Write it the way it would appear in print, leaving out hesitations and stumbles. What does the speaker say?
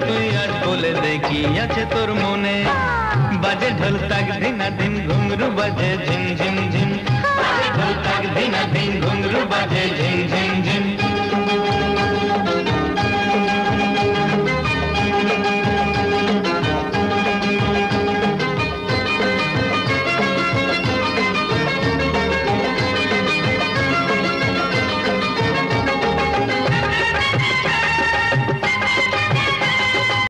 তুই আজ বলে দে কি আছে তোর মনে। বাজে ঢোল তাক দিনা দিন ঘুঙরু বাজে ঝিম ঝিম ঝিম, বাজে ঢোল তাক দিনা দিন ঘুঙরু বাজে ঝিম